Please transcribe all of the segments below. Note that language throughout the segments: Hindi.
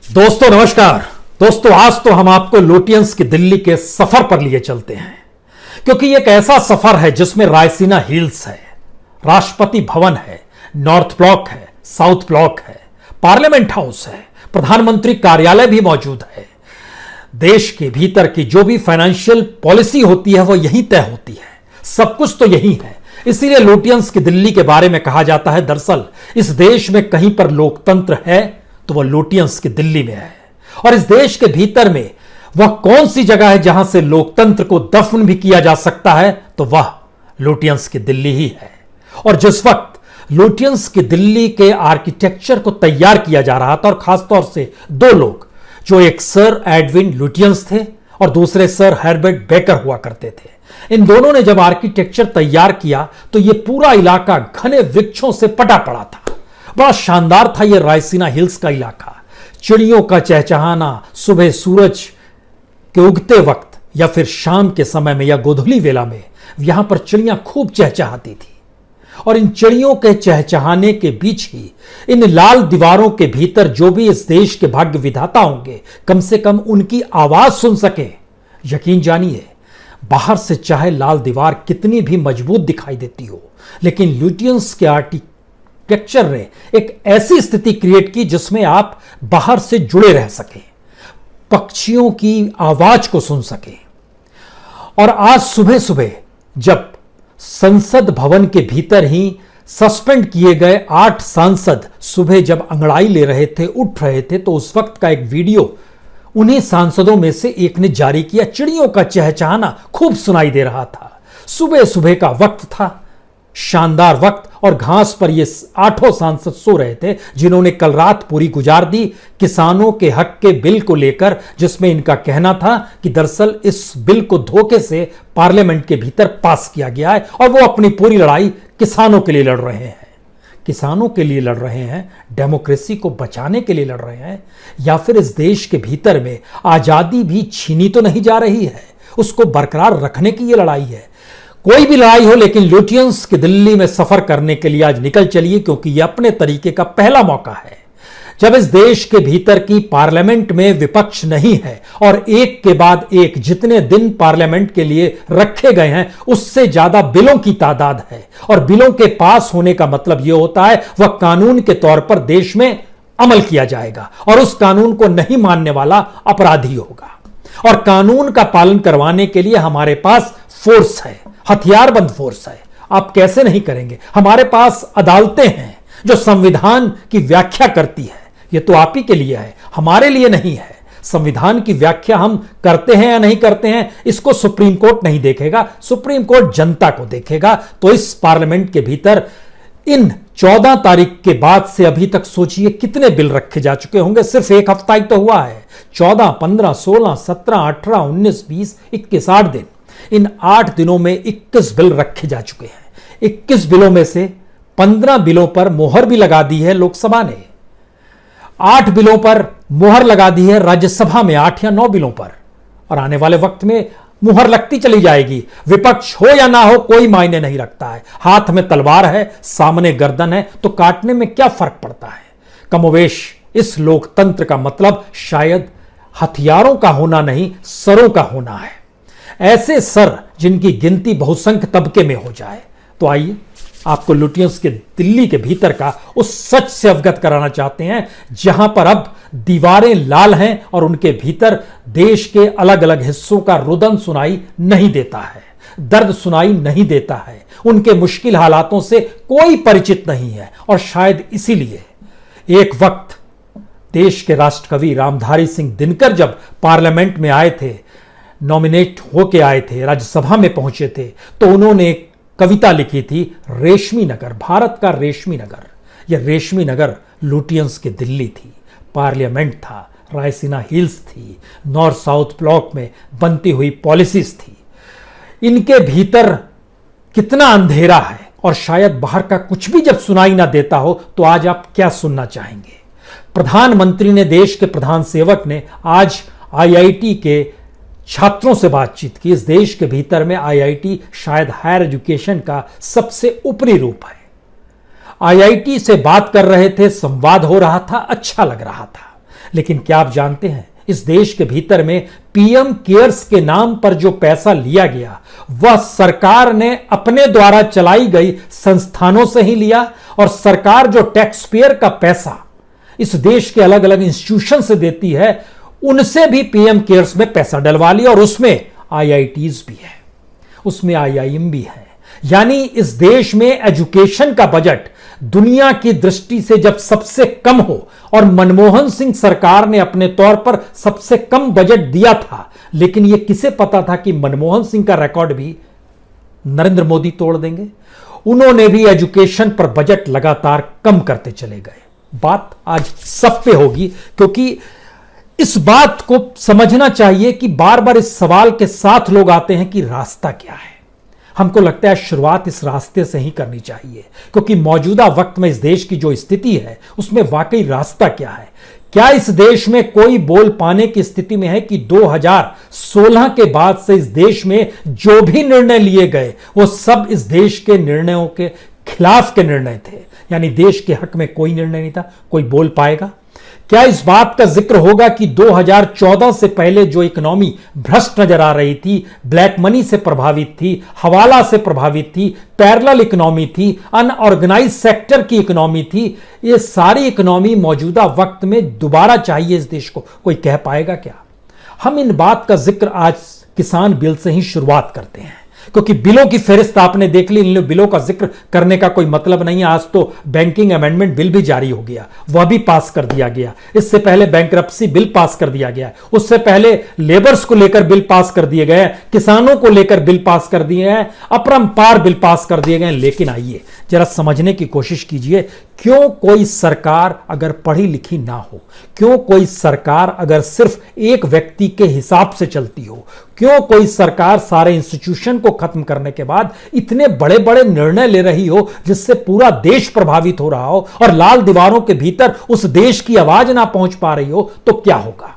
दोस्तों नमस्कार। दोस्तों आज तो हम आपको लुटियंस की दिल्ली के सफर पर लिए चलते हैं, क्योंकि एक ऐसा सफर है जिसमें रायसीना हिल्स है, राष्ट्रपति भवन है, नॉर्थ ब्लॉक है, साउथ ब्लॉक है, पार्लियामेंट हाउस है, प्रधानमंत्री कार्यालय भी मौजूद है। देश के भीतर की जो भी फाइनेंशियल पॉलिसी होती है वो यहीं तय होती है, सब कुछ तो यही है। इसीलिए लुटियंस की दिल्ली के बारे में कहा जाता है दरअसल इस देश में कहीं पर लोकतंत्र है तो वह लुटियंस की दिल्ली में है। और इस देश के भीतर में वह कौन सी जगह है जहां से लोकतंत्र को दफन भी किया जा सकता है तो वह लुटियंस की दिल्ली ही है। और जिस वक्त लुटियंस की दिल्ली के आर्किटेक्चर को तैयार किया जा रहा था, और खासतौर से दो लोग, जो एक सर एडविन लुटियंस थे और दूसरे सर हर्बर्ट बेकर हुआ करते थे, इन दोनों ने जब आर्किटेक्चर तैयार किया तो यह पूरा इलाका घने वृक्षों से पटा पड़ा था। बड़ा शानदार था यह रायसीना हिल्स का इलाका। चिड़ियों का चहचहाना सुबह सूरज के उगते वक्त या फिर शाम के समय में या गोधूली वेला में यहां पर चिड़ियां खूब चहचहाती थी। और इन चिड़ियों के चहचहाने के बीच ही इन लाल दीवारों के भीतर जो भी इस देश के भाग्य विधाता होंगे, कम से कम उनकी आवाज सुन सके। यकीन जानिए, बाहर से चाहे लाल दीवार कितनी भी मजबूत दिखाई देती हो, लेकिन लुटियंस के आर्किटेक्चर ने एक ऐसी स्थिति क्रिएट की जिसमें आप बाहर से जुड़े रह सके, पक्षियों की आवाज को सुन सके। और आज सुबह सुबह जब संसद भवन के भीतर ही सस्पेंड किए गए 8 सांसद सुबह जब अंगड़ाई ले रहे थे, उठ रहे थे, तो उस वक्त का एक वीडियो उन्हीं सांसदों में से एक ने जारी किया। चिड़ियों का चहचहाना खूब सुनाई दे रहा था। सुबह सुबह का वक्त था, शानदार वक्त, और घास पर ये 8 सांसद सो रहे थे जिन्होंने कल रात पूरी गुजार दी किसानों के हक के बिल को लेकर, जिसमें इनका कहना था कि दरअसल इस बिल को धोखे से पार्लियामेंट के भीतर पास किया गया है और वो अपनी पूरी लड़ाई किसानों के लिए लड़ रहे हैं। किसानों के लिए लड़ रहे हैं, डेमोक्रेसी को बचाने के लिए लड़ रहे हैं, या फिर इस देश के भीतर में आजादी भी छीनी तो नहीं जा रही है, उसको बरकरार रखने की ये लड़ाई है। कोई भी लड़ाई हो, लेकिन लुटियंस की दिल्ली में सफर करने के लिए आज निकल चलिए, क्योंकि यह अपने तरीके का पहला मौका है जब इस देश के भीतर की पार्लियामेंट में विपक्ष नहीं है और एक के बाद एक जितने दिन पार्लियामेंट के लिए रखे गए हैं उससे ज्यादा बिलों की तादाद है। और बिलों के पास होने का मतलब यह होता है वह कानून के तौर पर देश में अमल किया जाएगा और उस कानून को नहीं मानने वाला अपराधी होगा। और कानून का पालन करवाने के लिए हमारे पास फोर्स है, हथियारबंद फोर्स है। आप कैसे नहीं करेंगे? हमारे पास अदालतें हैं जो संविधान की व्याख्या करती है। यह तो आप ही के लिए है, हमारे लिए नहीं है। संविधान की व्याख्या हम करते हैं या नहीं करते हैं, इसको सुप्रीम कोर्ट नहीं देखेगा, सुप्रीम कोर्ट जनता को देखेगा। तो इस पार्लियामेंट के भीतर इन 14 तारीख के बाद से अभी तक सोचिए कितने बिल रखे जा चुके होंगे। सिर्फ एक हफ्ता ही तो हुआ है। 14, 15, 16, 17, 18, 19, 20, 21, 8 दिन। इन 8 दिनों में 21 बिल रखे जा चुके हैं। 21 बिलों में से 15 बिलों पर मोहर भी लगा दी है लोकसभा ने, 8 बिलों पर मोहर लगा दी है राज्यसभा में, 8 या 9 बिलों पर, और आने वाले वक्त में मुहर लगती चली जाएगी। विपक्ष हो या ना हो कोई मायने नहीं रखता है। हाथ में तलवार है, सामने गर्दन है, तो काटने में क्या फर्क पड़ता है? कमोवेश इस लोकतंत्र का मतलब शायद हथियारों का होना नहीं, सरों का होना है। ऐसे सर जिनकी गिनती बहुसंख्य तबके में हो जाए। तो आइए आपको लुटियंस के दिल्ली के भीतर का उस सच से अवगत कराना चाहते हैं जहां पर अब दीवारें लाल हैं और उनके भीतर देश के अलग अलग हिस्सों का रुदन सुनाई नहीं देता है, दर्द सुनाई नहीं देता है, उनके मुश्किल हालातों से कोई परिचित नहीं है। और शायद इसीलिए एक वक्त देश के राष्ट्रकवि रामधारी सिंह दिनकर जब पार्लियामेंट में आए थे, नॉमिनेट होके आए थे, राज्यसभा में पहुंचे थे, तो उन्होंने एक कविता लिखी थी, रेशमी नगर, भारत का रेशमी नगर। यह रेशमी नगर लुटियंस की दिल्ली थी, पार्लियामेंट था, रायसीना हिल्स थी, नॉर्थ साउथ ब्लॉक में बनती हुई पॉलिसीज थी। इनके भीतर कितना अंधेरा है, और शायद बाहर का कुछ भी जब सुनाई ना देता हो तो आज आप क्या सुनना चाहेंगे? प्रधानमंत्री ने, देश के प्रधान सेवक ने आज आईआईटी के छात्रों से बातचीत की। इस देश के भीतर में आईआईटी शायद हायर एजुकेशन का सबसे ऊपरी रूप है। आईआईटी से बात कर रहे थे, संवाद हो रहा था, अच्छा लग रहा था। लेकिन क्या आप जानते हैं, इस देश के भीतर में पीएम केयर्स के नाम पर जो पैसा लिया गया वह सरकार ने अपने द्वारा चलाई गई संस्थानों से ही लिया, और सरकार जो टैक्स पेयर का पैसा इस देश के अलग अलग इंस्टीट्यूशन से देती है उनसे भी पीएम केयर्स में पैसा डलवा लिया, और उसमें आईआईटीज भी है, उसमें आईआईएम भी है। यानी इस देश में एजुकेशन का बजट दुनिया की दृष्टि से जब सबसे कम हो, और मनमोहन सिंह सरकार ने अपने तौर पर सबसे कम बजट दिया था, लेकिन यह किसे पता था कि मनमोहन सिंह का रिकॉर्ड भी नरेंद्र मोदी तोड़ देंगे। उन्होंने भी एजुकेशन पर बजट लगातार कम करते चले गए। बात आज सब पे होगी, क्योंकि इस बात को समझना चाहिए कि बार बार इस सवाल के साथ लोग आते हैं कि रास्ता क्या है। हमको लगता है शुरुआत इस रास्ते से ही करनी चाहिए, क्योंकि मौजूदा वक्त में इस देश की जो स्थिति है उसमें वाकई रास्ता क्या है। क्या इस देश में कोई बोल पाने की स्थिति में है कि 2016 के बाद से इस देश में जो भी निर्णय लिए गए वो सब इस देश के निर्णयों के खिलाफ के निर्णय थे, यानी देश के हक में कोई निर्णय नहीं था। कोई बोल पाएगा? क्या इस बात का जिक्र होगा कि 2014 से पहले जो इकोनॉमी भ्रष्ट नजर आ रही थी, ब्लैक मनी से प्रभावित थी, हवाला से प्रभावित थी, पैरेलल इकोनॉमी थी, अनऑर्गेनाइज सेक्टर की इकोनॉमी थी, ये सारी इकोनॉमी मौजूदा वक्त में दोबारा चाहिए इस देश को? कोई कह पाएगा क्या? हम इन बात का जिक्र आज किसान बिल से ही शुरुआत करते हैं, क्योंकि बिलों की फेरिस्त आपने देख ली। इन बिलों का जिक्र करने का कोई मतलब नहीं है। आज तो बैंकिंग अमेंडमेंट बिल भी जारी हो गया, वह भी पास कर दिया गया। इससे पहले बैंकरप्सी बिल पास कर दिया गया, उससे पहले लेबर्स को लेकर बिल पास कर दिए गए, किसानों को लेकर बिल पास कर दिए हैं, अपरंपार बिल पास कर दिए गए। लेकिन आइए जरा समझने की कोशिश कीजिए, क्यों कोई सरकार अगर पढ़ी लिखी ना हो, क्यों कोई सरकार अगर सिर्फ एक व्यक्ति के हिसाब से चलती हो, क्यों कोई सरकार सारे इंस्टीट्यूशन को खत्म करने के बाद इतने बड़े बड़े निर्णय ले रही हो जिससे पूरा देश प्रभावित हो रहा हो, और लाल दीवारों के भीतर उस देश की आवाज ना पहुंच पा रही हो, तो क्या होगा?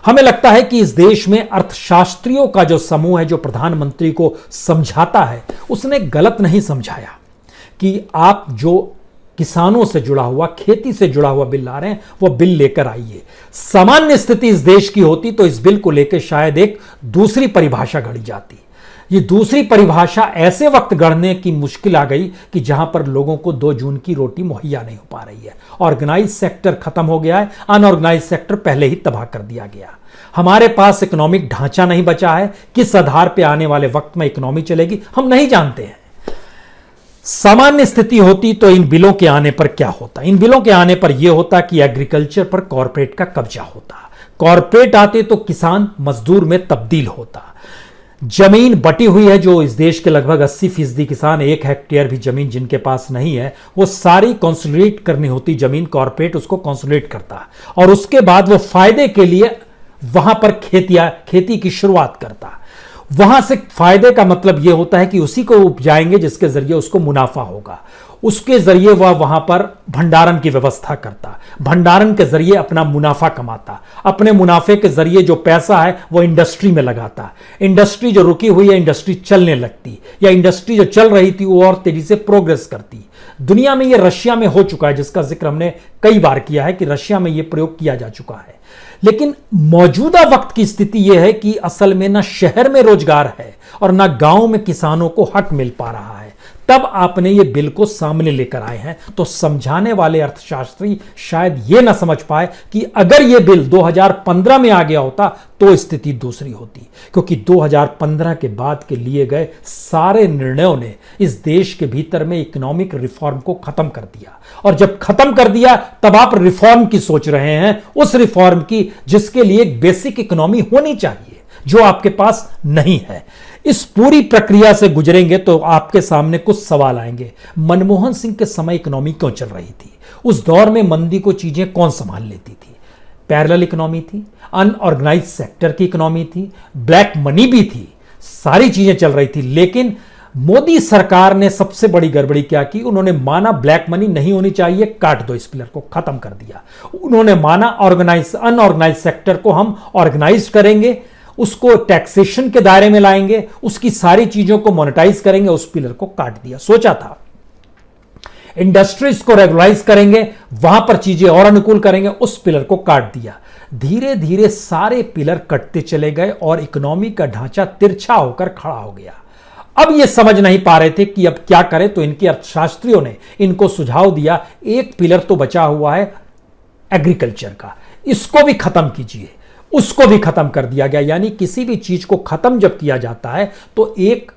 हमें लगता है कि इस देश में अर्थशास्त्रियों का जो समूह है जो प्रधानमंत्री को समझाता है, उसने गलत नहीं समझाया कि आप जो किसानों से जुड़ा हुआ, खेती से जुड़ा हुआ बिल ला रहे हैं वो बिल लेकर आइए। सामान्य स्थिति इस देश की होती तो इस बिल को लेकर शायद एक दूसरी परिभाषा गढ़ी जाती। ये दूसरी परिभाषा ऐसे वक्त गढ़ने की मुश्किल आ गई कि जहां पर लोगों को 2 जून की रोटी मुहैया नहीं हो पा रही है। ऑर्गेनाइज सेक्टर खत्म हो गया है, अनऑर्गेनाइज सेक्टर पहले ही तबाह कर दिया गया। हमारे पास इकोनॉमिक ढांचा नहीं बचा है। किस आधार पर आने वाले वक्त में इकोनॉमी चलेगी हम नहीं जानते हैं। सामान्य स्थिति होती तो इन बिलों के आने पर क्या होता? इन बिलों के आने पर यह होता कि एग्रीकल्चर पर कॉरपोरेट का कब्जा होता। कॉरपोरेट आते तो किसान मजदूर में तब्दील होता। जमीन बटी हुई है, जो इस देश के लगभग 80% किसान 1 हेक्टेयर भी जमीन जिनके पास नहीं है, वो सारी कंसोलिडेट करनी होती जमीन। कॉरपोरेट उसको कंसोलिडेट करता और उसके बाद वो फायदे के लिए वहां पर खेती की शुरुआत करता। वहां से फायदे का मतलब यह होता है कि उसी को उपजाएंगे जिसके जरिए उसको मुनाफा होगा, उसके जरिए वह वहां पर भंडारण की व्यवस्था करता, भंडारण के जरिए अपना मुनाफा कमाता, अपने मुनाफे के जरिए जो पैसा है वो इंडस्ट्री में लगाता। इंडस्ट्री जो रुकी हुई है इंडस्ट्री चलने लगती, या इंडस्ट्री जो चल रही थी वो और तेजी से प्रोग्रेस करती। दुनिया में ये रशिया में हो चुका है, जिसका जिक्र हमने कई बार किया है कि रशिया में ये प्रयोग किया जा चुका है। लेकिन मौजूदा वक्त की स्थिति यह है कि असल में ना शहर में रोजगार है और ना गांव में किसानों को हक मिल पा रहा है। तब आपने ये बिल को सामने लेकर आए हैं। तो समझाने वाले अर्थशास्त्री शायद ये ना समझ पाए कि अगर ये बिल 2015 में आ गया होता तो स्थिति दूसरी होती, क्योंकि 2015 के बाद के लिए गए सारे निर्णयों ने इस देश के भीतर में इकोनॉमिक रिफॉर्म को खत्म कर दिया। और जब खत्म कर दिया तब आप रिफॉर्म की सोच रहे हैं, उस रिफॉर्म की जिसके लिए एक बेसिक इकोनॉमी होनी चाहिए, जो आपके पास नहीं है। इस पूरी प्रक्रिया से गुजरेंगे तो आपके सामने कुछ सवाल आएंगे। मनमोहन सिंह के समय इकोनॉमी क्यों चल रही थी? उस दौर में मंदी को चीजें कौन संभाल लेती थी? पैरेलल इकोनॉमी थी, अनऑर्गेनाइज सेक्टर की इकोनॉमी थी, ब्लैक मनी भी थी, सारी चीजें चल रही थी। लेकिन मोदी सरकार ने सबसे बड़ी गड़बड़ी क्या की? उन्होंने माना ब्लैक मनी नहीं होनी चाहिए, काट दो, इस पिलर को खत्म कर दिया। उन्होंने माना अनऑर्गेनाइज सेक्टर को हम ऑर्गेनाइज करेंगे, उसको टैक्सेशन के दायरे में लाएंगे, उसकी सारी चीजों को मोनेटाइज करेंगे, उस पिलर को काट दिया। सोचा था इंडस्ट्रीज को रेगुलाइज करेंगे, वहां पर चीजें और अनुकूल करेंगे, उस पिलर को काट दिया। धीरे धीरे सारे पिलर कटते चले गए और इकोनॉमी का ढांचा तिरछा होकर खड़ा हो गया। अब ये समझ नहीं पा रहे थे कि अब क्या करें, तो इनके अर्थशास्त्रियों ने इनको सुझाव दिया, एक पिलर तो बचा हुआ है एग्रीकल्चर का, इसको भी खत्म कीजिए। उसको भी खत्म कर दिया गया। यानी किसी भी चीज को खत्म जब किया जाता है तो एक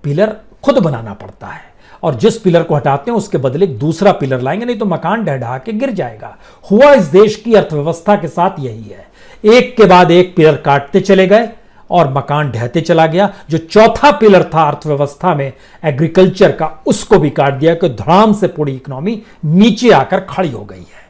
पिलर खुद बनाना पड़ता है, और जिस पिलर को हटाते हैं उसके बदले दूसरा पिलर लाएंगे, नहीं तो मकान ढह ढहा के गिर जाएगा। हुआ इस देश की अर्थव्यवस्था के साथ यही है, एक के बाद एक पिलर काटते चले गए और मकान ढहते चला गया। जो चौथा पिलर था अर्थव्यवस्था में एग्रीकल्चर का, उसको भी काट दिया कि धड़ाम से पूरी इकोनॉमी नीचे आकर खड़ी हो गई है।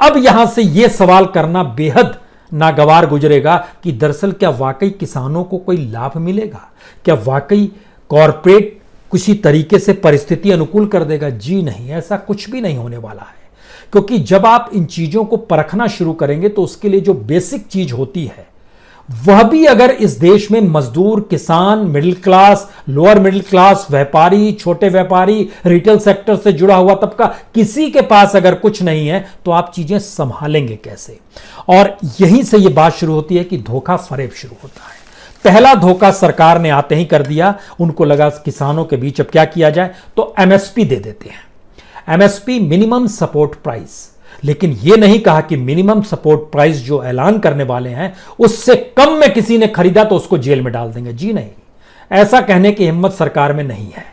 अब यहां से यह सवाल करना बेहद नागवार गुजरेगा कि दरअसल क्या वाकई किसानों को कोई लाभ मिलेगा? क्या वाकई कॉरपोरेट किसी तरीके से परिस्थिति अनुकूल कर देगा? जी नहीं, ऐसा कुछ भी नहीं होने वाला है। क्योंकि जब आप इन चीजों को परखना शुरू करेंगे तो उसके लिए जो बेसिक चीज होती है वह भी अगर इस देश में मजदूर, किसान, middle class, lower middle class, व्यापारी, छोटे व्यापारी, रिटेल सेक्टर से जुड़ा हुआ तबका, किसी के पास अगर कुछ नहीं है तो आप चीजें संभालेंगे कैसे? और यहीं से यह बात शुरू होती है कि धोखा फरेब शुरू होता है। पहला धोखा सरकार ने आते ही कर दिया। उनको लगा किसानों के बीच अब क्या किया जाए, तो एमएसपी दे देते हैं। MSP minimum support price. लेकिन यह नहीं कहा कि मिनिमम सपोर्ट प्राइस जो ऐलान करने वाले हैं उससे कम में किसी ने खरीदा तो उसको जेल में डाल देंगे। जी नहीं, ऐसा कहने की हिम्मत सरकार में नहीं है,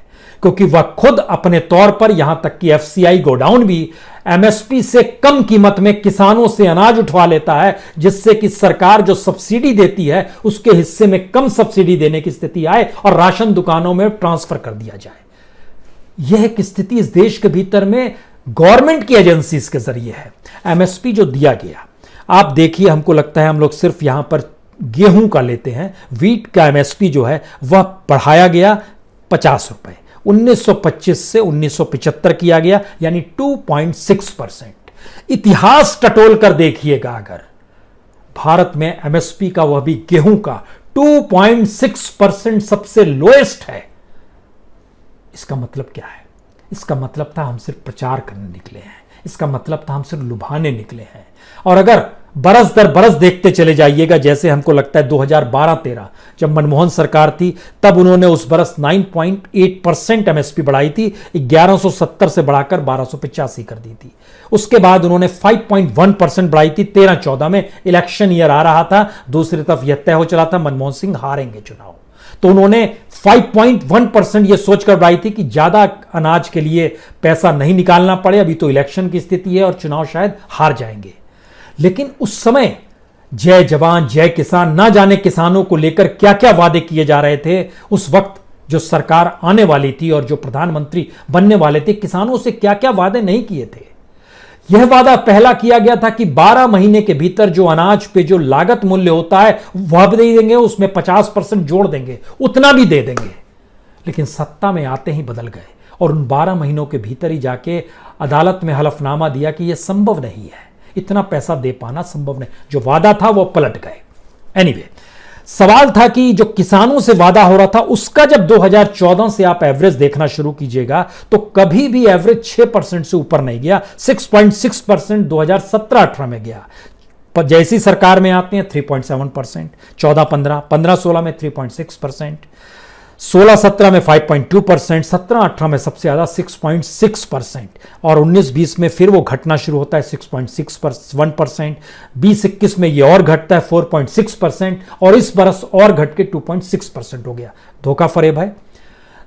क्योंकि वह खुद अपने तौर पर, यहां तक कि एफसीआई गोडाउन भी एमएसपी से कम कीमत में किसानों से अनाज उठवा लेता है, जिससे कि सरकार जो सब्सिडी देती है उसके हिस्से में कम सब्सिडी देने की स्थिति आए और राशन दुकानों में ट्रांसफर कर दिया जाए। यह एक स्थिति इस देश के भीतर में गवर्नमेंट की एजेंसीज के जरिए है। एमएसपी जो दिया गया, आप देखिए, हमको लगता है हम लोग सिर्फ यहां पर गेहूं का लेते हैं, वीट का एमएसपी जो है वह बढ़ाया गया 50 रुपए, 1925 से 1975 किया गया, यानी 2.6%। इतिहास टटोल कर देखिएगा, अगर भारत में एमएसपी का, वह भी गेहूं का 2.6% सबसे लोएस्ट है, इसका मतलब क्या है? इसका मतलब था हम सिर्फ प्रचार करने निकले हैं, इसका मतलब था हम सिर्फ लुभाने निकले हैं। और अगर बरस दर बरस देखते चले जाइएगा, जैसे हमको लगता है 2012-13 जब मनमोहन सरकार थी, तब उन्होंने उस बरस 9.8% एमएसपी बढ़ाई थी, 1170 से बढ़ाकर 1285 कर दी थी। उसके बाद उन्होंने 5.1% बढ़ाई थी 13-14 में, इलेक्शन ईयर आ रहा था, दूसरी तरफ यह तय हो चला था मनमोहन सिंह हारेंगे चुनाव, तो उन्होंने 5.1% यह सोचकर बढ़ाई थी कि ज्यादा अनाज के लिए पैसा नहीं निकालना पड़े, अभी तो इलेक्शन की स्थिति है और चुनाव शायद हार जाएंगे। लेकिन उस समय जय जवान जय किसान, ना जाने किसानों को लेकर क्या क्या वादे किए जा रहे थे। उस वक्त जो सरकार आने वाली थी और जो प्रधानमंत्री बनने वाले थे, किसानों से क्या क्या वादे नहीं किए थे। यह वादा पहला किया गया था कि 12 महीने के भीतर जो अनाज पे जो लागत मूल्य होता है वह भी दे देंगे, उसमें 50% जोड़ देंगे, उतना भी दे देंगे। लेकिन सत्ता में आते ही बदल गए और उन 12 महीनों के भीतर ही जाके अदालत में हलफनामा दिया कि यह संभव नहीं है, इतना पैसा दे पाना संभव नहीं। जो वादा था वो पलट गए। एनीवे, सवाल था कि जो किसानों से वादा हो रहा था उसका जब 2014 से आप एवरेज देखना शुरू कीजिएगा तो कभी भी एवरेज 6% से ऊपर नहीं गया। 6.6% 2017-18 में गया, पर जैसी सरकार में आते हैं 3.7%, 14-15, 15-16 में 3.6%, 16-17 में 5.2%, 17-18 में सबसे ज्यादा 6.6%, और 19-20 में फिर वो घटना शुरू होता है 6.61%, 20-21 में ये और घटता है 4.6%, और इस बरस और घट के 2.6% हो गया। धोखा फरेब है।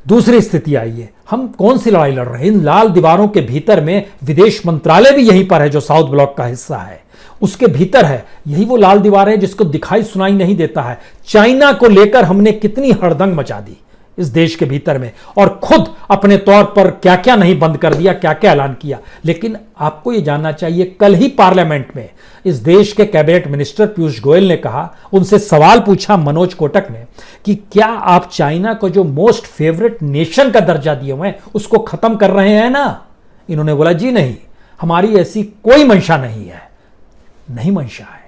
दूसरी स्थिति आई है, हम कौन सी लड़ाई लड़ रहे हैं? इन लाल दीवारों के भीतर में विदेश मंत्रालय भी यहीं पर है, जो साउथ ब्लॉक का हिस्सा है, उसके भीतर है। यही वो लाल दीवार है जिसको दिखाई सुनाई नहीं देता है। चाइना को लेकर हमने कितनी हड़दंग मचा दी इस देश के भीतर में, और खुद अपने तौर पर क्या क्या नहीं बंद कर दिया, क्या क्या ऐलान किया। लेकिन आपको यह जानना चाहिए, कल ही पार्लियामेंट में इस देश के कैबिनेट मिनिस्टर पीयूष गोयल ने कहा, उनसे सवाल पूछा मनोज कोटक ने कि क्या आप चाइना को जो मोस्ट फेवरेट नेशन का दर्जा दिए हुए हैं उसको खत्म कर रहे हैं ना? इन्होंने बोला जी नहीं, हमारी ऐसी कोई मंशा नहीं है। नहीं मंशा है।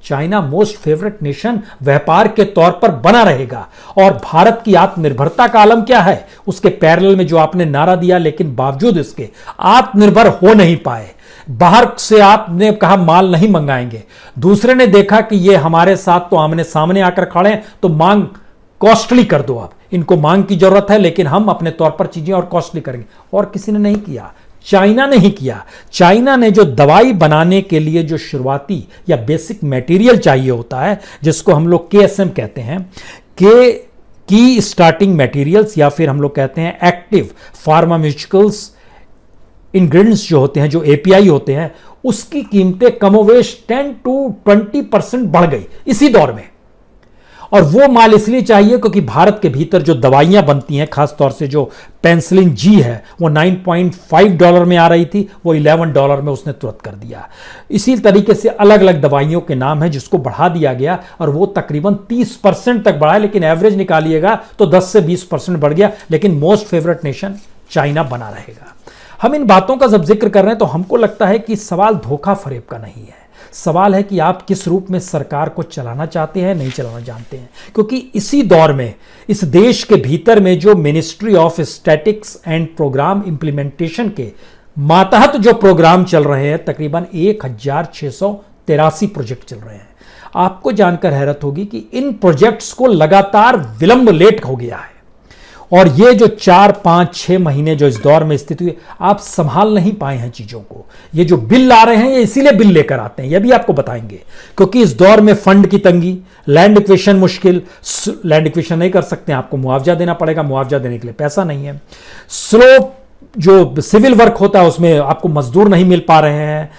चाइना मोस्ट फेवरेट नेशन व्यापार के तौर पर बना रहेगा। और भारत की आत्मनिर्भरता का आलम क्या है? उसके पैरेलल में जो आपने नारा दिया, लेकिन बावजूद इसके आत्मनिर्भर हो नहीं पाए। बाहर से आपने कहा माल नहीं मंगाएंगे, दूसरे ने देखा कि ये हमारे साथ तो आमने सामने आकर खड़े हैं, तो मांग कॉस्टली कर दो, आप इनको मांग की जरूरत है लेकिन हम अपने तौर पर चीजें और कॉस्टली करेंगे। और किसी ने नहीं किया, चाइना ने ही किया। चाइना ने जो दवाई बनाने के लिए जो शुरुआती या बेसिक मटेरियल चाहिए होता है, जिसको हम लोग केएसएम कहते हैं, की स्टार्टिंग मटेरियल्स, या फिर हम लोग कहते हैं एक्टिव फार्मास्यूटिकल्स इंग्रेडिएंट्स जो होते हैं, जो एपीआई होते हैं, उसकी कीमतें कमोवेश 10 to 20% बढ़ गई इसी दौर में। और वो माल इसलिए चाहिए क्योंकि भारत के भीतर जो दवाइयां बनती हैं, खासतौर से जो पेंसिलिन जी है, वो $9.5 में आ रही थी, वो $11 में उसने तुरंत कर दिया। इसी तरीके से अलग अलग दवाइयों के नाम है जिसको बढ़ा दिया गया, और वो तकरीबन 30% तक बढ़ा है, लेकिन एवरेज निकालिएगा तो 10 से 20% बढ़ गया। लेकिन मोस्ट फेवरेट नेशन चाइना बना रहेगा। हम इन बातों का जब जिक्र कर रहे हैं तो हमको लगता है कि सवाल धोखा फरेब का नहीं है, सवाल है कि आप किस रूप में सरकार को चलाना चाहते हैं, नहीं चलाना जानते हैं। क्योंकि इसी दौर में इस देश के भीतर में जो Ministry of Statistics and Programme Implementation के मातहत जो प्रोग्राम चल रहे हैं, तकरीबन 1683 प्रोजेक्ट चल रहे हैं। आपको जानकर हैरत होगी कि इन प्रोजेक्ट्स को लगातार विलंब लेट हो गया है, और ये जो 4, 5, 6 महीने जो इस दौर में स्थिति हुई, आप संभाल नहीं पाए हैं चीजों को। ये जो बिल आ रहे हैं, ये इसीलिए बिल लेकर आते हैं, ये भी आपको बताएंगे। क्योंकि इस दौर में फंड की तंगी, लैंड एक्विजिशन मुश्किल, लैंड एक्विजिशन नहीं कर सकते, आपको मुआवजा देना पड़ेगा, मुआवजा देने के लिए पैसा नहीं है। स्लो जो सिविल वर्क होता है उसमें आपको मजदूर नहीं मिल पा रहे हैं,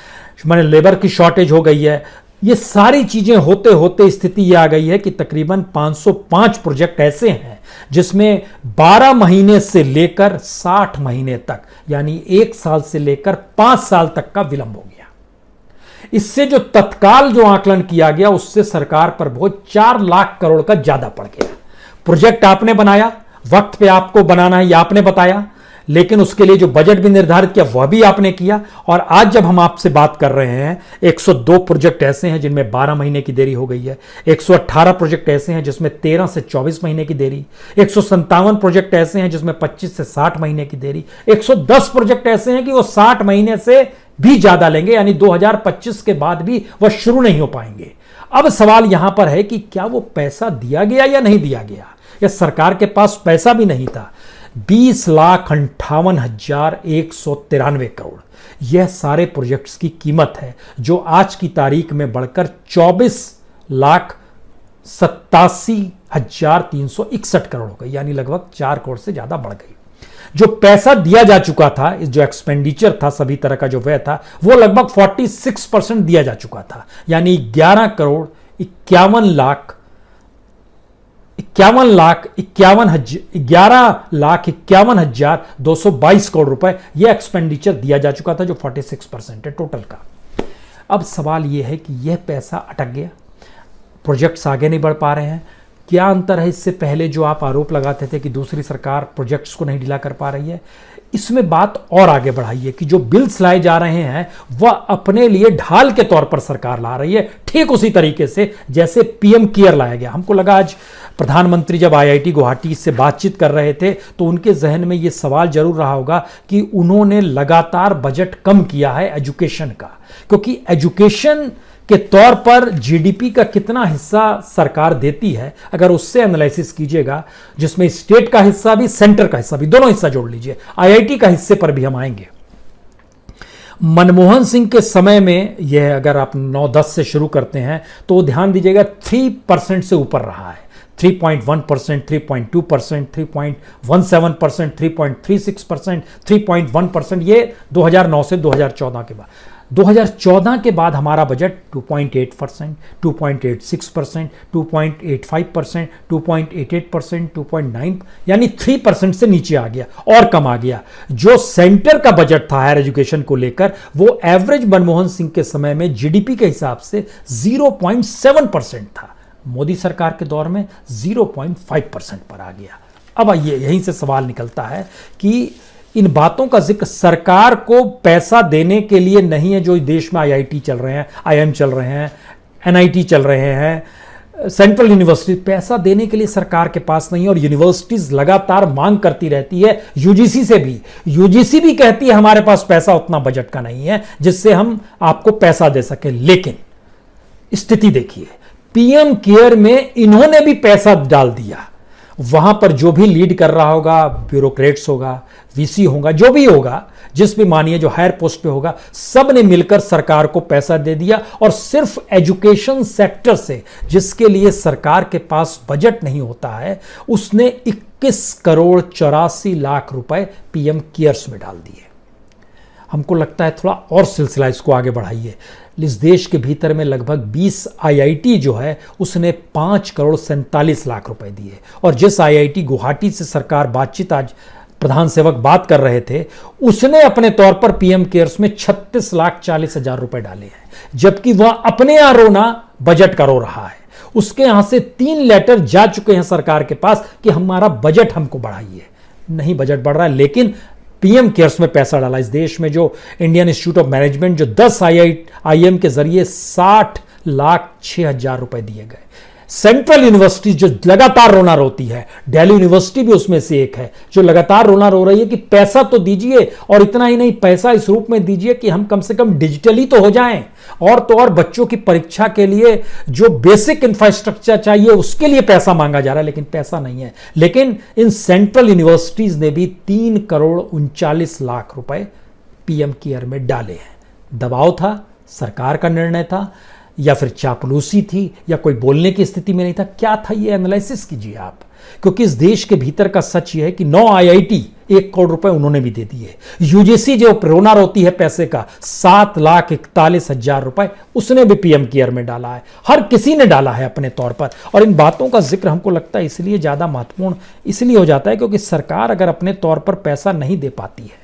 माने लेबर की शॉर्टेज हो गई है। ये सारी चीजें होते होते स्थिति ये आ गई है कि तकरीबन 505 प्रोजेक्ट ऐसे हैं जिसमें 12 महीने से लेकर 60 महीने तक, यानी 1 साल से लेकर 5 साल तक का विलंब हो गया। इससे जो तत्काल जो आकलन किया गया, उससे सरकार पर बहुत 4 लाख करोड़ का ज्यादा पड़ गया। प्रोजेक्ट आपने बनाया, वक्त पे आपको बनाना है, यह आपने बताया, लेकिन उसके लिए जो बजट भी निर्धारित किया वह भी आपने किया। और आज जब हम आपसे बात कर रहे हैं, 102 प्रोजेक्ट ऐसे हैं जिनमें 12 महीने की देरी हो गई है, 118 प्रोजेक्ट ऐसे हैं जिसमें 13 से 24 महीने की देरी, 157 प्रोजेक्ट ऐसे हैं जिसमें 25 से 60 महीने की देरी, 110 प्रोजेक्ट ऐसे हैं कि वो 60 महीने से भी ज्यादा लेंगे, यानी 2025 के बाद भी वह शुरू नहीं हो पाएंगे। अब सवाल यहां पर है कि क्या वो पैसा दिया गया या नहीं दिया गया, या सरकार के पास पैसा भी नहीं था। 20,58,193 करोड़, यह सारे प्रोजेक्ट्स की कीमत है, जो आज की तारीख में बढ़कर 24,87,361 करोड़ हो गई, यानी लगभग 4 करोड़ से ज्यादा बढ़ गई। जो पैसा दिया जा चुका था, जो एक्सपेंडिचर था, सभी तरह का जो व्यय था, वो लगभग 46% दिया जा चुका था, यानी 11,51,222 करोड़ रुपए यह एक्सपेंडिचर दिया जा चुका था, जो 46% है टोटल का। अब सवाल यह है कि यह पैसा अटक गया, प्रोजेक्ट्स आगे नहीं बढ़ पा रहे हैं। क्या अंतर है इससे पहले जो आप आरोप लगाते थे कि दूसरी सरकार प्रोजेक्ट्स को नहीं ढीला कर पा रही है? इसमें बात और आगे बढ़ाइए कि जो बिल्स लाए जा रहे हैं वह अपने लिए ढाल के तौर पर सरकार ला रही है, ठीक उसी तरीके से जैसे पीएम केयर लाया गया। हमको लगा आज प्रधानमंत्री जब आईआईटी गुवाहाटी से बातचीत कर रहे थे तो उनके जहन में यह सवाल जरूर रहा होगा कि उन्होंने लगातार बजट कम किया है एजुकेशन का, क्योंकि एजुकेशन के तौर पर जीडीपी का कितना हिस्सा सरकार देती है, अगर उससे एनालिसिस कीजिएगा, जिसमें स्टेट का हिस्सा भी, सेंटर का हिस्सा भी, दोनों हिस्सा जोड़ लीजिए, आईआईटी का हिस्से पर भी हम आएंगे। मनमोहन सिंह के समय में यह, अगर आप 9-10 से शुरू करते हैं तो ध्यान दीजिएगा 3% से ऊपर रहा है। 3.1%, 3.2%, 3.17%, 3.36%, 3.1%, ये 2009 से 2014 के बाद। 2014 के बाद हमारा बजट 2.8%, 2.86%, 2.85%, 2.88%, 2.9, यानी 3% से नीचे आ गया और कम आ गया। जो सेंटर का बजट था हायर एजुकेशन को लेकर, वो एवरेज मनमोहन सिंह के समय में जीडीपी के हिसाब से 0.7% था, मोदी सरकार के दौर में 0.5% पर आ गया। अब आइए, यहीं से सवाल निकलता है कि इन बातों का जिक्र सरकार को पैसा देने के लिए नहीं है। जो देश में आईआईटी चल रहे हैं, आईआईएम चल रहे हैं, एनआईटी चल रहे हैं, सेंट्रल यूनिवर्सिटी, पैसा देने के लिए सरकार के पास नहीं है और यूनिवर्सिटीज लगातार मांग करती रहती है यूजीसी से भी। यूजीसी भी कहती है हमारे पास पैसा उतना बजट का नहीं है जिससे हम आपको पैसा दे सके। लेकिन स्थिति देखिए, पीएम केयर में इन्होंने भी पैसा डाल दिया। वहां पर जो भी लीड कर रहा होगा, ब्यूरोक्रेट्स होगा, वीसी होगा, जो भी होगा, जिस भी मानिए जो हायर पोस्ट पे होगा, सब ने मिलकर सरकार को पैसा दे दिया। और सिर्फ एजुकेशन सेक्टर से, जिसके लिए सरकार के पास बजट नहीं होता है, उसने 21 करोड़ 84 लाख रुपए पीएम केयर्स में डाल दिए। हमको लगता है थोड़ा और सिलसिला इसको आगे बढ़ाइए। इस देश के भीतर में लगभग 20 आईआईटी जो है उसने 5 करोड़ 47 लाख रुपए दिए। और जिस आईआईटी गुवाहाटी से सरकार बातचीत, आज प्रधान सेवक बात कर रहे थे, उसने अपने तौर पर पीएम केयर्स में 36,40,000 रुपए डाले हैं, जबकि वह अपने यहां रोना बजट का रो रहा है। उसके यहां से 3 लेटर जा चुके हैं सरकार के पास कि हमारा बजट हमको बढ़ाइए। नहीं बजट बढ़ रहा है, लेकिन पीएम केयर्स में पैसा डाला। इस देश में जो इंडियन इंस्टीट्यूट ऑफ मैनेजमेंट, जो 10 आईआईएम के जरिए 60,06,000 रुपए दिए गए। सेंट्रल यूनिवर्सिटी जो लगातार रोना रोती है, दिल्ली यूनिवर्सिटी भी उसमें से एक है, जो लगातार रोना रो रही है कि पैसा तो दीजिए, और इतना ही नहीं, पैसा इस रूप में दीजिए कि हम कम से कम डिजिटली तो हो जाएं। और तो और बच्चों की परीक्षा के लिए जो बेसिक इंफ्रास्ट्रक्चर चाहिए उसके लिए पैसा मांगा जा रहा है, लेकिन पैसा नहीं है। लेकिन इन सेंट्रल यूनिवर्सिटीज ने भी 3 करोड़ 39 लाख रुपए पीएम केयर में डाले हैं। दबाव था, सरकार का निर्णय था, या फिर चापलूसी थी, या कोई बोलने की स्थिति में नहीं था? क्या था ये एनालिसिस कीजिए आप, क्योंकि इस देश के भीतर का सच ये है कि 9 आईआईटी 1 करोड़ रुपए उन्होंने भी दे दिए। यूजीसी जो रोना रोती है पैसे का, 7,41,000 रुपए उसने भी पीएम केयर में डाला है। हर किसी ने डाला है अपने तौर पर। और इन बातों का जिक्र हमको लगता है इसलिए ज्यादा महत्वपूर्ण इसलिए हो जाता है क्योंकि सरकार अगर अपने तौर पर पैसा नहीं दे पाती है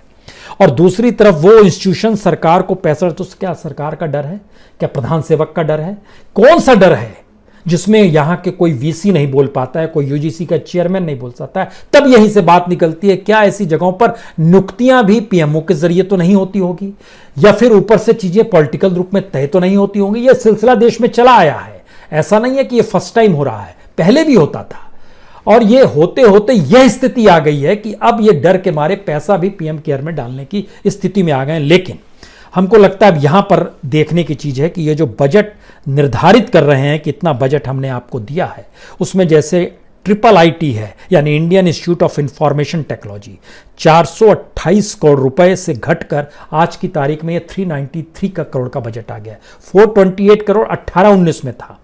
और दूसरी तरफ वो इंस्टीट्यूशन सरकार को पैसा, तो क्या सरकार का डर है? क्या प्रधान सेवक का डर है? कौन सा डर है जिसमें यहां के कोई वीसी नहीं बोल पाता है, कोई यूजीसी का चेयरमैन नहीं बोल सकता है? तब यहीं से बात निकलती है, क्या ऐसी जगहों पर नियुक्तियां भी पीएमओ के जरिए तो नहीं होती होगी, या फिर ऊपर से चीजें पॉलिटिकल रूप में तय तो नहीं होती होंगी? यह सिलसिला देश में चला आया है, ऐसा नहीं है कि यह फर्स्ट टाइम हो रहा है, पहले भी होता था। और ये होते होते यह स्थिति आ गई है कि अब ये डर के मारे पैसा भी पीएम केयर में डालने की स्थिति में आ गए। लेकिन हमको लगता है अब यहां पर देखने की चीज है कि ये जो बजट निर्धारित कर रहे हैं कि इतना बजट हमने आपको दिया है, उसमें जैसे IIIT है, यानी Indian institute of information technology, 428 crore रुपए से घटकर आज की तारीख में ये 393 करोड़ का बजट आ गया। 428 करोड़ 18-19 में था,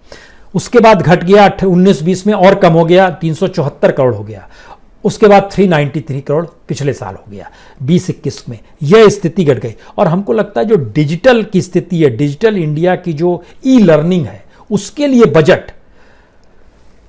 उसके बाद घट गया 19-20 में और कम हो गया, 374 करोड़ हो गया। उसके बाद 393 करोड़ पिछले साल हो गया 20-21 में। यह स्थिति घट गई। और हमको लगता है जो डिजिटल की स्थिति है, डिजिटल इंडिया की जो ई लर्निंग है, उसके लिए बजट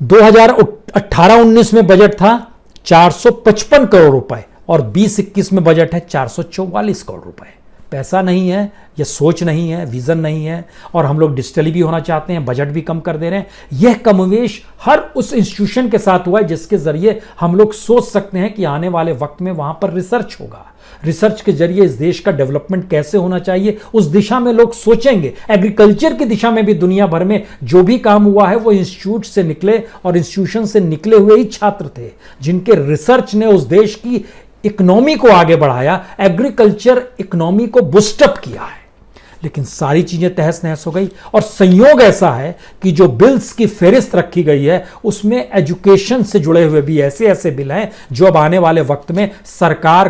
2018-19 में बजट था 455 करोड़ रुपए और 20-21 में बजट है 444 करोड़ रुपए। पैसा नहीं है, यह सोच नहीं है, विजन नहीं है, और हम लोग डिजिटली भी होना चाहते हैं, बजट भी कम कर दे रहे हैं। यह कमोवेश हर उस इंस्टीट्यूशन के साथ हुआ है जिसके जरिए हम लोग सोच सकते हैं कि आने वाले वक्त में वहां पर रिसर्च होगा। रिसर्च के जरिए इस देश का डेवलपमेंट कैसे होना चाहिए, उस दिशा में लोग सोचेंगे। एग्रीकल्चर की दिशा में भी दुनिया भर में जो भी काम हुआ है वो इंस्टीट्यूट से निकले और इंस्टीट्यूशन से निकले हुए ही छात्र थे, जिनके रिसर्च ने उस देश की इकोनॉमी को आगे बढ़ाया, एग्रीकल्चर इकोनॉमी को बूस्टअप किया है। लेकिन सारी चीजें तहस नहस हो गई। और संयोग ऐसा है कि जो बिल्स की फेरिस्त रखी गई है उसमें एजुकेशन से जुड़े हुए भी ऐसे ऐसे बिल हैं जो अब आने वाले वक्त में सरकार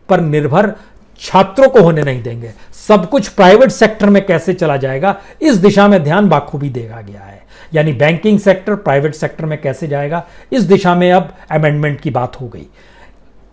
पर निर्भर छात्रों को होने नहीं देंगे। सब कुछ प्राइवेट सेक्टर में कैसे चला जाएगा, इस दिशा में ध्यान बाखूबी देखा गया है। यानी बैंकिंग सेक्टर प्राइवेट सेक्टर में कैसे जाएगा, इस दिशा में अब अमेंडमेंट की बात हो गई।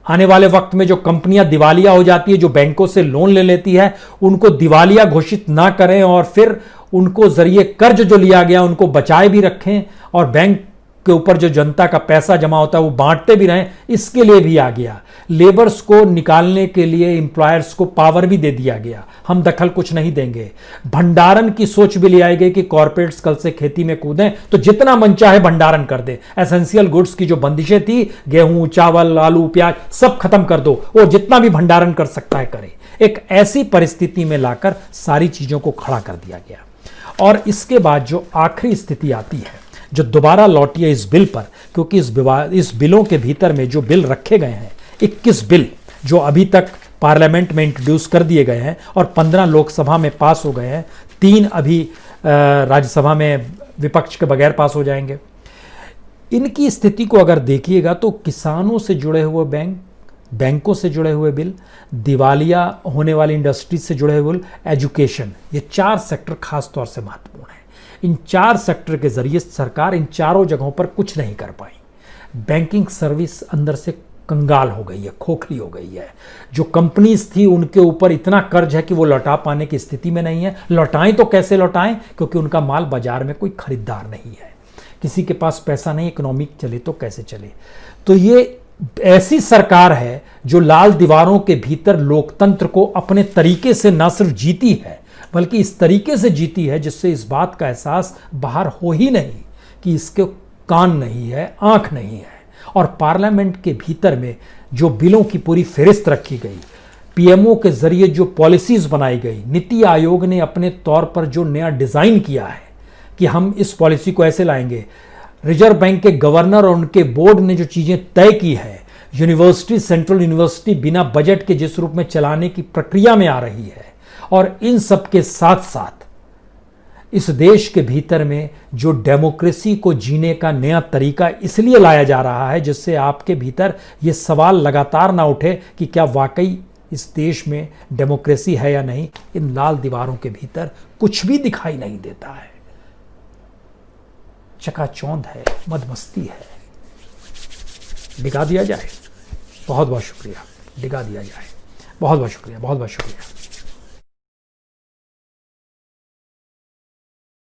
आने वाले वक्त में जो कंपनियां दिवालिया हो जाती है, जो बैंकों से लोन ले लेती है, उनको दिवालिया घोषित ना करें और फिर उनको जरिए कर्ज जो लिया गया उनको बचाए भी रखें, और बैंक के ऊपर जो जनता का पैसा जमा होता है वो बांटते भी रहें, इसके लिए भी आ गया। लेबर्स को निकालने के लिए एम्प्लॉयर्स को पावर भी दे दिया गया, हम दखल कुछ नहीं देंगे। भंडारण की सोच भी ले आई गई कि कॉर्पोरेट्स कल से खेती में कूदें तो जितना मन चाहे भंडारण कर दे। एसेंशियल गुड्स की जो बंदिशें थी, गेहूं, चावल, आलू, प्याज, सब खत्म कर दो, वो जितना भी भंडारण कर सकता है करे। एक ऐसी परिस्थिति में लाकर सारी चीजों को खड़ा कर दिया गया। और इसके बाद जो आखिरी स्थिति आती है, जो दोबारा लौटी है इस बिल पर, क्योंकि इस बिलों के भीतर में जो बिल रखे गए हैं, 21 बिल जो अभी तक पार्लियामेंट में इंट्रोड्यूस कर दिए गए हैं और 15 लोकसभा में पास हो गए हैं, 3 अभी राज्यसभा में विपक्ष के बगैर पास हो जाएंगे। इनकी स्थिति को अगर देखिएगा तो किसानों से जुड़े हुए बैंकों से जुड़े हुए बिल, दिवालिया होने वाली इंडस्ट्रीज से जुड़े हुए बिल, एजुकेशन, ये 4 सेक्टर खास तौर से महत्वपूर्ण है। इन 4 सेक्टर के जरिए सरकार इन चारों जगहों पर कुछ नहीं कर पाई। बैंकिंग सर्विस अंदर से कंगाल हो गई है, खोखली हो गई है। जो कंपनीज थी उनके ऊपर इतना कर्ज है कि वो लौटा पाने की स्थिति में नहीं है। लौटाएं तो कैसे लौटाएं, क्योंकि उनका माल बाजार में कोई खरीदार नहीं है, किसी के पास पैसा नहीं, इकोनॉमिक चले तो कैसे चले। तो ये ऐसी सरकार है जो लाल दीवारों के भीतर लोकतंत्र को अपने तरीके से न सिर्फ जीती है, बल्कि इस तरीके से जीती है जिससे इस बात का एहसास बाहर हो ही नहीं कि इसके कान नहीं है, आंख नहीं है। और पार्लियामेंट के भीतर में जो बिलों की पूरी फहरिस्त रखी गई, पीएमओ के जरिए जो पॉलिसीज बनाई गई, नीति आयोग ने अपने तौर पर जो नया डिजाइन किया है कि हम इस पॉलिसी को ऐसे लाएंगे, रिजर्व बैंक के गवर्नर और उनके बोर्ड ने जो चीजें तय की है, यूनिवर्सिटी, सेंट्रल यूनिवर्सिटी बिना बजट के जिस रूप में चलाने की प्रक्रिया में आ रही है, और इन सब के साथ साथ इस देश के भीतर में जो डेमोक्रेसी को जीने का नया तरीका इसलिए लाया जा रहा है जिससे आपके भीतर ये सवाल लगातार ना उठे कि क्या वाकई इस देश में डेमोक्रेसी है या नहीं। इन लाल दीवारों के भीतर कुछ भी दिखाई नहीं देता है, चकाचौंध है, मदमस्ती है। डिगा दिया जाए। बहुत बहुत शुक्रिया। डिगा दिया जाए। बहुत बहुत शुक्रिया, बहुत बहुत शुक्रिया।